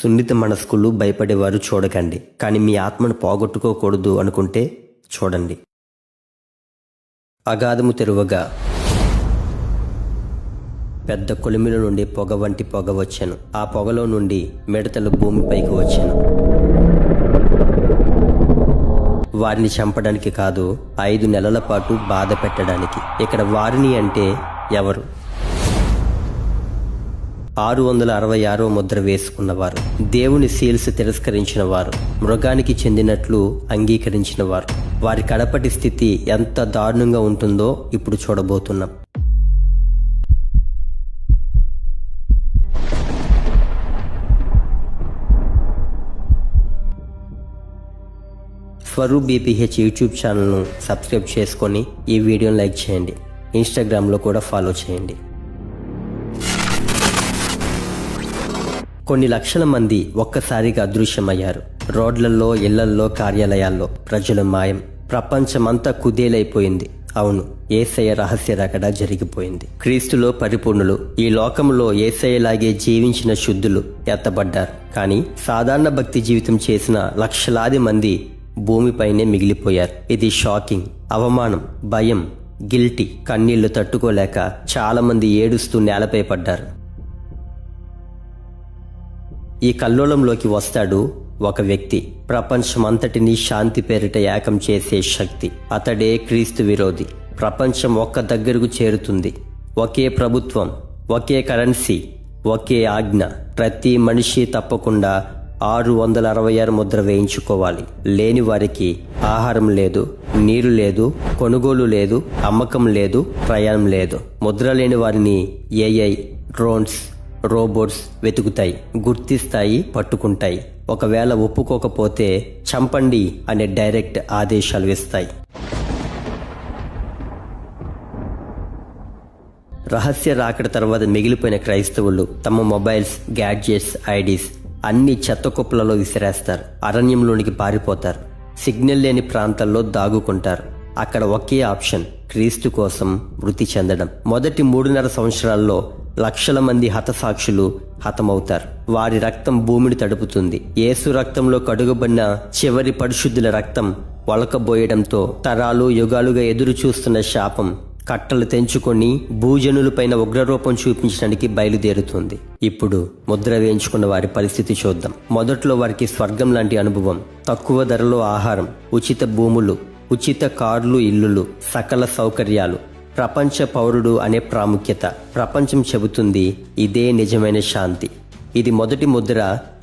సున్నిత మనస్కులు భయపడేవారు చూడకండి, కానీ మీ ఆత్మను పోగొట్టుకోకూడదు అనుకుంటే చూడండి. అగాధము తెరువగా పెద్ద కొలిమిలో నుండి పొగ వంటి పొగ వచ్చెను. ఆ పొగలో నుండి మిడతలు భూమిపైకి వచ్చెను. వారిని చంపడానికి కాదు, 5 నెలల పాటు బాధ పెట్టడానికి. ఇక్కడ వారిని అంటే ఎవరు? 666వ ముద్ర వేసుకున్నవారు, దేవుని సీల్స్ తిరస్కరించిన వారు, మృగానికి చెందినట్లు అంగీకరించిన వారు. వారి కడపటి స్థితి ఎంత దారుణంగా ఉంటుందో ఇప్పుడు చూడబోతున్నాం. స్వరూప్ బీపీహెచ్ యూట్యూబ్ ఛానల్ను సబ్స్క్రైబ్ చేసుకొని ఈ వీడియోని లైక్ చేయండి. ఇన్స్టాగ్రామ్లో కూడా ఫాలో చేయండి. కొన్ని లక్షల మంది ఒక్కసారిగా అదృశ్యమయ్యారు. రోడ్లలో, ఇళ్లల్లో, కార్యాలయాల్లో ప్రజలు మాయం. ప్రపంచమంతా కుదేలైపోయింది. అవును, యేసయ్య రహస్య రాకడ జరిగిపోయింది. క్రీస్తులో పరిపూర్ణులు, ఈ లోకంలో యేసయ్యలాగే జీవించిన శుద్ధులు ఎత్తబడ్డారు. కానీ సాధారణ భక్తి జీవితం చేసిన లక్షలాది మంది భూమిపైనే మిగిలిపోయారు. ఇది షాకింగ్. అవమానం, భయం, గిల్టీ, కన్నీళ్లు తట్టుకోలేక చాలా మంది ఏడుస్తూ నేలపై పడ్డారు. ఈ కల్లోలంలోకి వస్తాడు ఒక వ్యక్తి, ప్రపంచమంతటినీ శాంతి పేరిట ఏకం చేసే శక్తి. అతడే క్రీస్తు విరోధి. ప్రపంచం ఒక్క దగ్గరకు చేరుతుంది. ఒకే ప్రభుత్వం, ఒకే కరెన్సీ, ఒకే ఆజ్ఞ. ప్రతి మనిషి తప్పకుండా 666 ముద్ర వేయించుకోవాలి. లేని వారికి ఆహారం లేదు, నీరు లేదు, కొనుగోలు లేదు, అమ్మకం లేదు, ప్రయాణం లేదు. ముద్ర లేని వారిని ఏఐ, డ్రోన్స్, రోబోట్స్ వెతుకుతాయి, గుర్తిస్తాయి, పట్టుకుంటాయి. ఒకవేళ ఒప్పుకోకపోతే చంపండి అనే డైరెక్ట్ ఆదేశాలు ఇస్తాయి. రహస్య రాకడ తర్వాత మిగిలిపోయిన క్రైస్తవులు తమ మొబైల్స్, గ్యాడ్జెట్స్, ఐడీస్ అన్ని చెత్త కుప్పలలో విసిరేస్తారు. అరణ్యంలోనికి పారిపోతారు. సిగ్నల్ లేని ప్రాంతాల్లో దాగుకుంటారు. అక్కడ ఒకే ఆప్షన్, క్రీస్తు కోసం మృతి చెందడం. మొదటి 3.5 సంవత్సరాల్లో లక్షల మంది హతసాక్షులు హతమవుతారు. వారి రక్తం భూమిని తడుపుతుంది. యేసు రక్తంలో కడుగబడిన చివరి పరిశుద్ధుల రక్తం ఒలకబోయడంతో తరాలు యుగాలుగా ఎదురు చూస్తున్న శాపం కట్టలు తెంచుకొని భూజనులపైన ఉగ్రరూపం చూపించడానికి బయలుదేరుతుంది. ఇప్పుడు ముద్ర వేయించుకున్న వారి పరిస్థితి చూద్దాం. మొదట్లో వారికి స్వర్గం లాంటి అనుభవం, తక్కువ ధరలో ఆహారం, ఉచిత భూములు, ఉచిత కార్లు, ఇల్లులు, సకల సౌకర్యాలు, ప్రపంచ పౌరుడు అనే ప్రాముఖ్యత. ప్రపంచం చెబుతుంది ఇదే నిజమైన శాంతి. ఇది మొదటి ముద్ర.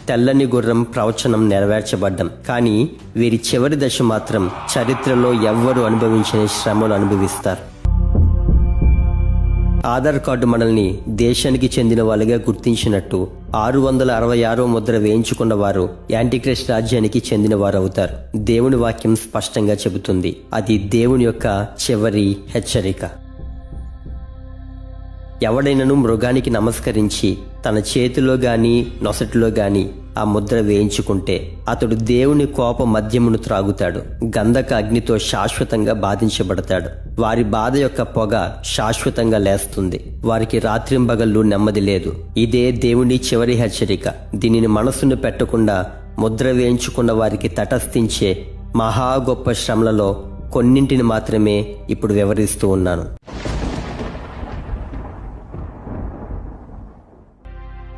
తెల్లని గుర్రం ప్రవచనం నెరవేర్చబడ్డం. కానీ వీరి చివరి దశ మాత్రం చరిత్రలో ఎవ్వరూ అనుభవించని శ్రమలు అనుభవిస్తారు. ఆధార్ కార్డు మనల్ని దేశానికి చెందిన వాళ్ళుగా గుర్తించినట్టు 666వ ముద్ర వేయించుకున్న వారు యాంటీక్రైస్ట్ రాజ్యానికి చెందిన వారు అవుతారు. దేవుని వాక్యం స్పష్టంగా చెబుతుంది. అది దేవుని యొక్క చివరి హెచ్చరిక. ఎవడైనను మృగానికి నమస్కరించి తన చేతిలో గాని నొసటిలో గాని ఆ ముద్ర వేయించుకుంటే అతడు దేవుని కోప మద్యమును త్రాగుతాడు. గంధక అగ్నితో శాశ్వతంగా బాధించబడతాడు. వారి బాధ యొక్క పొగ శాశ్వతంగా లేస్తుంది. వారికి రాత్రింబగళ్ళు నెమ్మది లేదు. ఇదే దేవుని చివరి హెచ్చరిక. దీనిని మనసును పెట్టకుండా ముద్ర వేయించుకున్న వారికి తటస్థించే మహా గొప్ప శ్రమలలో కొన్నింటిని మాత్రమే ఇప్పుడు వివరిస్తూ ఉన్నాను.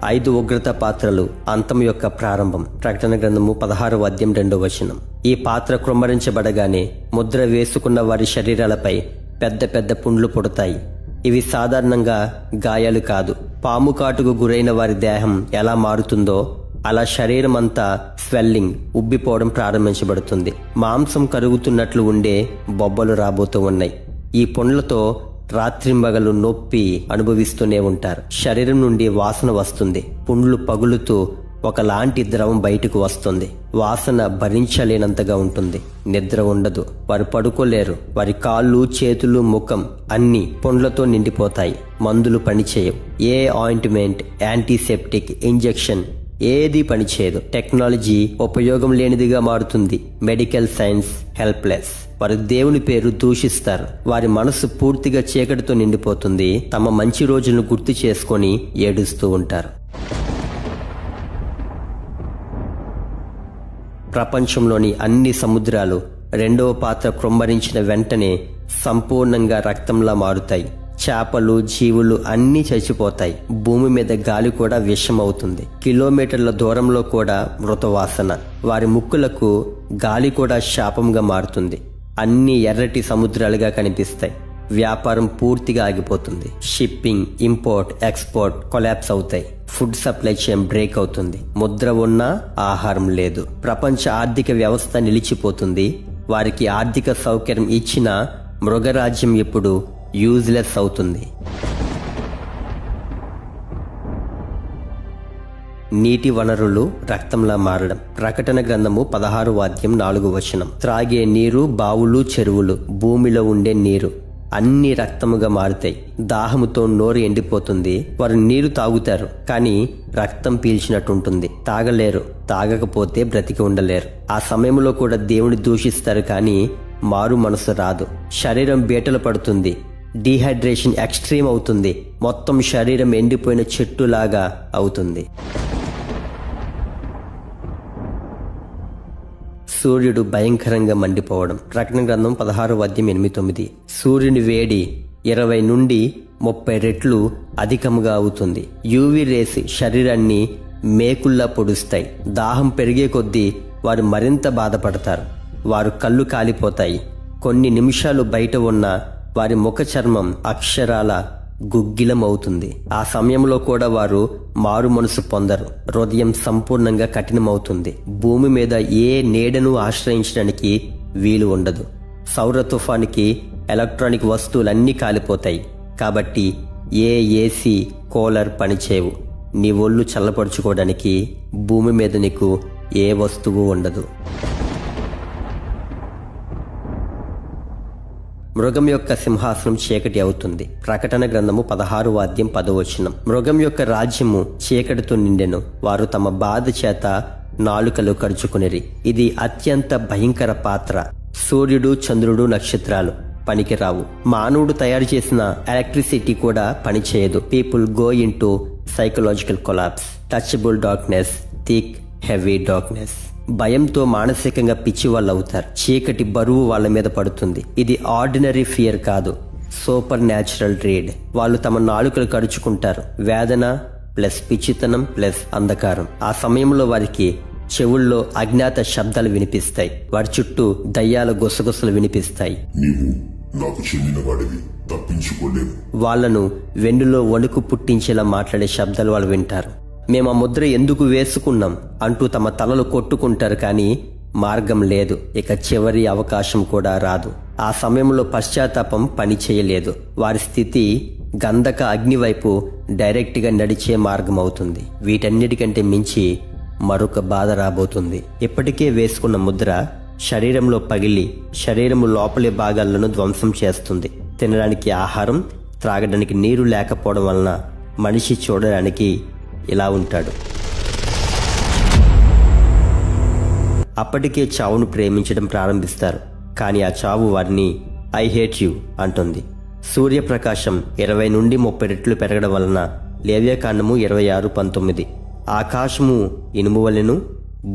5 ఉగ్రత పాత్రలు, అంతం యొక్క ప్రారంభం. ప్రకటన గ్రంథము 16వ అధ్యాయం 2వ వచనం. ఈ పాత్ర కృమ్మరించబడగానే ముద్ర వేసుకున్న వారి శరీరాలపై పెద్ద పెద్ద పుండ్లు పుడతాయి. ఇవి సాధారణంగా గాయాలు కాదు. పాము కాటుకు గురైన వారి దేహం ఎలా మారుతుందో అలా శరీరం అంతా స్వెల్లింగ్, ఉబ్బిపోవడం ప్రారంభించబడుతుంది. మాంసం కరుగుతున్నట్లు ఉండే బొబ్బలు రాబోతూ ఉన్నాయి. ఈ పుండ్లతో రాత్రింబగలు నొప్పి అనుభవిస్తూనే ఉంటారు. శరీరం నుండి వాసన వస్తుంది. పుండ్లు పగులుతూ ఒకలాంటి ద్రవం బయటకు వస్తుంది. వాసన భరించలేనంతగా ఉంటుంది. నిద్ర ఉండదు. వారు పడుకోలేరు. వారి కాళ్ళు, చేతులు, ముఖం అన్నీ పుండ్లతో నిండిపోతాయి. మందులు పనిచేయవు. ఏ ఆయింట్మెంట్, యాంటీసెప్టిక్, ఇంజెక్షన్ ఏది పనిచేయదు. టెక్నాలజీ ఉపయోగం లేనిదిగా మారుతుంది. Medical science helpless. వారు దేవుని పేరు దూషిస్తారు. వారి మనసు పూర్తిగా చీకటితో నిండిపోతుంది. తమ మంచి రోజులను గుర్తు చేసుకొని ఏడుస్తూ ఉంటారు. ప్రపంచంలోని అన్ని సముద్రాలు రెండవ పాత్ర క్రొమ్మరించిన వెంటనే సంపూర్ణంగా రక్తంలా మారుతాయి. చేపలు, జీవులు అన్నీ చచ్చిపోతాయి. భూమి మీద గాలి కూడా విషమవుతుంది. కిలోమీటర్ల దూరంలో కూడా మృతవాసన. వారి ముక్కులకు గాలి కూడా శాపంగా మారుతుంది. అన్ని ఎర్రటి సముద్రాలుగా కనిపిస్తాయి. వ్యాపారం పూర్తిగా ఆగిపోతుంది. షిప్పింగ్, ఇంపోర్ట్, ఎక్స్పోర్ట్ కొలాప్స్ అవుతాయి. ఫుడ్ సప్లై చైన్ బ్రేక్ అవుతుంది. ముద్ర ఉన్నా ఆహారం లేదు. ప్రపంచ ఆర్థిక వ్యవస్థ నిలిచిపోతుంది. వారికి ఆర్థిక సౌకర్యం ఇచ్చిన మృగరాజ్యం ఇప్పుడు యూజ్లెస్ అవుతుంది. నీటి వనరులు రక్తంలా మారడం. ప్రకటన గ్రంథము 16:4 త్రాగే నీరు, బావులు, చెరువులు, భూమిలో ఉండే నీరు అన్ని రక్తముగా మారుతాయి. దాహముతో నోరు ఎండిపోతుంది. వారు నీరు తాగుతారు, కానీ రక్తం పీల్చినట్టుంటుంది. తాగలేరు. తాగకపోతే బ్రతికి ఉండలేరు. ఆ సమయంలో కూడా దేవుని దూషిస్తారు, కానీ మారు మనసు రాదు. శరీరం బీటలు పడుతుంది. డీహైడ్రేషన్ ఎక్స్ట్రీమ్ అవుతుంది. మొత్తం శరీరం ఎండిపోయిన చెట్టులాగా అవుతుంది. సూర్యుడు భయంకరంగా మండిపోవడం. ప్రకటన గ్రంథం 16:8 సూర్యుని వేడి 20 నుండి 30 రెట్లు అధికముగా అవుతుంది. యూవీ రేస్ శరీరాన్ని మేకుల్లా పొడుస్తాయి. దాహం పెరిగే కొద్దీ వారు మరింత బాధపడతారు. వారు కళ్ళు కాలిపోతాయి. కొన్ని నిమిషాలు బయట ఉన్న వారి ముఖ చర్మం అక్షరాల గుగ్గిలమవుతుంది. ఆ సమయంలో కూడా వారు మారు మనసు పొందరు. హృదయం సంపూర్ణంగా కఠినమవుతుంది. భూమి మీద ఏ నీడను ఆశ్రయించడానికి వీలు ఉండదు. సౌర తుఫానికి ఎలక్ట్రానిక్ వస్తువులన్నీ కాలిపోతాయి. కాబట్టి ఏ ఏసీ, కూలర్ పనిచేయవు. నీ ఒళ్ళు చల్లపరుచుకోవడానికి భూమి మీద నీకు ఏ వస్తువు ఉండదు. మృగం యొక్క సింహాసనం చీకటి అవుతుంది. ప్రకటన గ్రంథము 16:10 మృగం యొక్క రాజ్యము చీకటితో నిండెను. వారు తమ బాధ చేత నాలుకలు కరుచుకునిరి. ఇది అత్యంత భయంకర పాత్ర. సూర్యుడు, చంద్రుడు, నక్షత్రాలు పనికిరావు. మానవుడు తయారు చేసిన ఎలక్ట్రిసిటీ కూడా పనిచేయదు. People go in to psychological collapse. Touchable darkness, thick heavy darkness. భయంతో మానసికంగా పిచ్చి వాళ్ళు అవుతారు. చీకటి బరువు వాళ్ళ మీద పడుతుంది. ఇది ఆర్డినరీ ఫియర్ కాదు, సూపర్ న్యాచురల్ రీడ్. వాళ్ళు తమ నాలుకలు కరుచుకుంటారు. వేదన ప్లస్ పిచ్చితనం ప్లస్ అంధకారం. ఆ సమయంలో వారికి చెవుల్లో అజ్ఞాత శబ్దాలు వినిపిస్తాయి. వారి చుట్టూ దయ్యాల గుసగుసలు వినిపిస్తాయి. నీవు నాకు చెందినవాడివి, తప్పించుకోలేవు. వాళ్లను వెన్నులో వణుకు పుట్టించేలా మాట్లాడే శబ్దాలు వాళ్ళు వింటారు. మేము ఆ ముద్ర ఎందుకు వేసుకున్నాం అంటూ తమ తలలు కొట్టుకుంటారు, కానీ మార్గం లేదు. ఇక చివరి అవకాశం కూడా రాదు. ఆ సమయంలో పశ్చాత్తాపం పని చేయలేదు. వారి స్థితి గంధక అగ్ని వైపు డైరెక్ట్గా నడిచే మార్గం అవుతుంది. వీటన్నిటికంటే మించి మరొక బాధ రాబోతుంది. ఇప్పటికే వేసుకున్న ముద్ర శరీరంలో పగిలి శరీరము లోపలి భాగాలను ధ్వంసం చేస్తుంది. తినడానికి ఆహారం, త్రాగడానికి నీరు లేకపోవడం వలన మనిషి చూడడానికి ఇలా ఉంటాడు. అప్పటికే చావును ప్రేమించడం ప్రారంభిస్తారు, కానీ ఆ చావు వారిని ఐ హేట్ యు అంటుంది. సూర్యప్రకాశం 20 నుండి 30 రెట్లు పెరగడం వలన లేవ్యకాండము 26:19 ఆకాశము ఇనుము వలెను,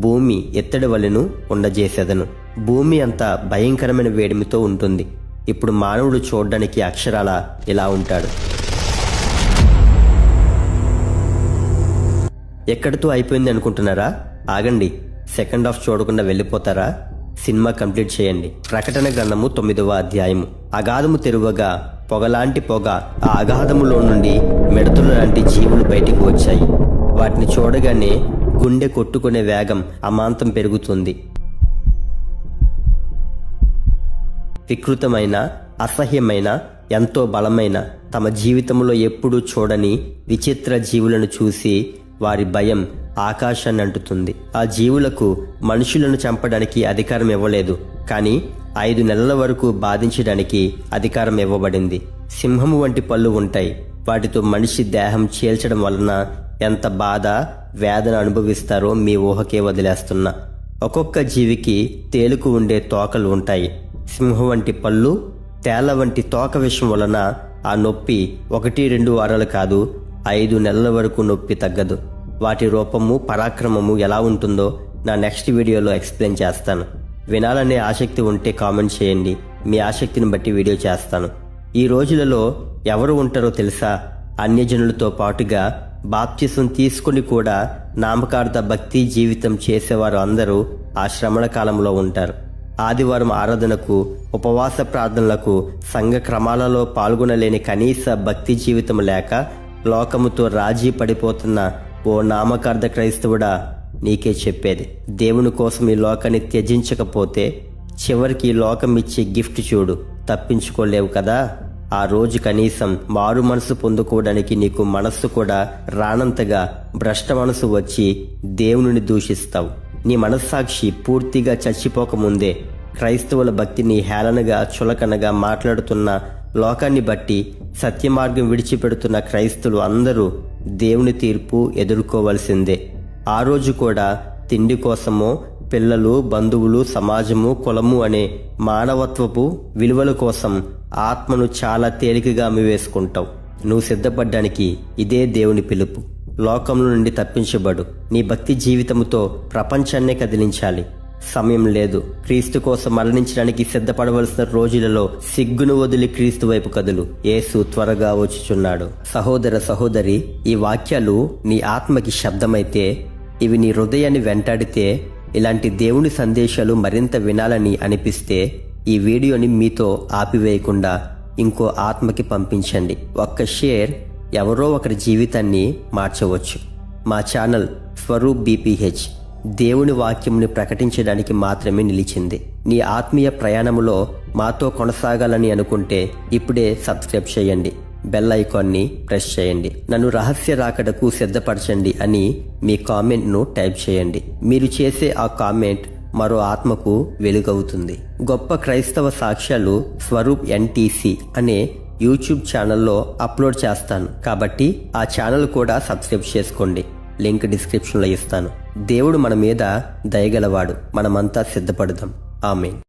భూమి ఎత్తడి వలెను ఉండజేసేదను. భూమి అంత భయంకరమైన వేడిమితో ఉంటుంది. ఇప్పుడు మానవుడు చూడడానికి అక్షరాల ఇలా ఉంటాడు. ఎక్కడితో అయిపోయింది అనుకుంటున్నారా? ఆగండి. సెకండ్ హాఫ్ చూడకుండా వెళ్ళిపోతారా? సినిమా కంప్లీట్ చేయండి. ప్రకటన గ్రంథము 9వ అధ్యాయము. అగాధము తెరువగా పొగలాంటి పొగ, ఆ అగాధములో నుండి మిడతల లాంటి జీవులు బయటికి వచ్చాయి. వాటిని చూడగానే గుండె కొట్టుకునే వేగం అమాంతం పెరుగుతుంది. వికృతమైన, అసహ్యమైన, ఎంతో బలమైన, తమ జీవితంలో ఎప్పుడూ చూడని విచిత్ర జీవులను చూసి వారి భయం ఆకాశాన్ని అంటుతుంది. ఆ జీవులకు మనుషులను చంపడానికి అధికారం ఇవ్వలేదు, కానీ 5 నెలల వరకు బాధించడానికి అధికారం ఇవ్వబడింది. సింహము వంటి పళ్ళు ఉంటాయి. వాటితో మనిషి దేహం చీల్చడం వలన ఎంత బాధ, వేదన అనుభవిస్తారో మీ ఊహకే వదిలేస్తున్నా. ఒక్కొక్క జీవికి తేలుకు ఉండే తోకలు ఉంటాయి. సింహం వంటి పళ్ళు, తేళ్ల వంటి తోక విషం వలన ఆ నొప్పి 1-2 వారాలు కాదు, 5 నెలల వరకు నొప్పి తగ్గదు. వాటి రూపము, పరాక్రమము ఎలా ఉంటుందో నా నెక్స్ట్ వీడియోలో ఎక్స్ప్లెయిన్ చేస్తాను. వినాలనే ఆసక్తి ఉంటే కామెంట్ చేయండి. మీ ఆసక్తిని బట్టి వీడియో చేస్తాను. ఈ రోజులలో ఎవరు ఉంటారో తెలుసా? అన్యజనులతో పాటుగా బాప్తిసం తీసుకుని కూడా నామకార్థ భక్తి జీవితం చేసేవారు అందరూ ఆ శ్రమణ కాలంలో ఉంటారు. ఆదివారం ఆరాధనకు, ఉపవాస ప్రార్థనలకు, సంఘ క్రమాలలో పాల్గొనలేని కనీస భక్తి జీవితం లేక లోకముతో రాజీ పడిపోతున్న ఓ నామకార్థ క్రైస్తవుడా, నీకే చెప్పేది. దేవుని కోసం ఈ లోకాన్ని త్యజించకపోతే చివరికి ఈ లోకం ఇచ్చే గిఫ్ట్ చూడు, తప్పించుకోలేవు కదా. ఆ రోజు కనీసం మారు మనసు పొందుకోవడానికి నీకు మనస్సు కూడా రానంతగా భ్రష్ట మనసు వచ్చి దేవుని దూషిస్తావు. నీ మనస్సాక్షి పూర్తిగా చచ్చిపోకముందే క్రైస్తవుల భక్తిని హేళనగా, చులకనగా మాట్లాడుతున్న లోకాన్ని బట్టి సత్యమార్గం విడిచిపెడుతున్న క్రైస్తవులు అందరూ దేవుని తీర్పు ఎదుర్కోవలసిందే. ఆ రోజు కూడా తిండి కోసమో, పిల్లలు, బంధువులు, సమాజము, కులము అనే మానవత్వపు విలువల కోసం ఆత్మను చాలా తేలికగా అమ్మివేసుకుంటావు. నువ్వు సిద్ధపడ్డానికి ఇదే దేవుని పిలుపు. లోకంలో నుండి తప్పించబడు. నీ భక్తి జీవితంతో ప్రపంచాన్నే కదిలించాలి. సమయం లేదు. క్రీస్తు కోసం మరణించడానికి సిద్ధపడవలసిన రోజులలో సిగ్గును వదిలి క్రీస్తు వైపు కదులు. యేసు త్వరగా వచ్చుచున్నాడు. సహోదర సహోదరి, ఈ వాక్యాలు నీ ఆత్మకి శబ్దమైతే, ఇవి నీ హృదయాన్ని వెంటాడితే, ఇలాంటి దేవుని సందేశాలు మరింత వినాలని అనిపిస్తే ఈ వీడియోని మీతో ఆపివేయకుండా ఇంకో ఆత్మకి పంపించండి. ఒక్క షేర్ ఎవరో ఒకరి జీవితాన్ని మార్చవచ్చు. మా ఛానల్ స్వరూప్ BPH దేవుని వాక్యంని ప్రకటించడానికి మాత్రమే నిలిచింది. నీ ఆత్మీయ ప్రయాణములో మాతో కొనసాగాలని అనుకుంటే ఇప్పుడే సబ్స్క్రైబ్ చేయండి. బెల్ ఐకాన్ని ప్రెస్ చేయండి. నన్ను రహస్య రాకడకు సిద్ధపరచండి అని మీ కామెంట్ను టైప్ చేయండి. మీరు చేసే ఆ కామెంట్ మరో ఆత్మకు వెలుగవుతుంది. గొప్ప క్రైస్తవ సాక్ష్యాలు స్వరూప్ NTC అనే యూట్యూబ్ ఛానల్లో అప్లోడ్ చేస్తాను. కాబట్టి ఆ ఛానల్ కూడా సబ్స్క్రైబ్ చేసుకోండి. లింక్ డిస్క్రిప్షన్లో ఇస్తాను. దేవుడు మన మీద దయగలవాడు. మనమంతా సిద్ధపడదాం. ఆమేన్.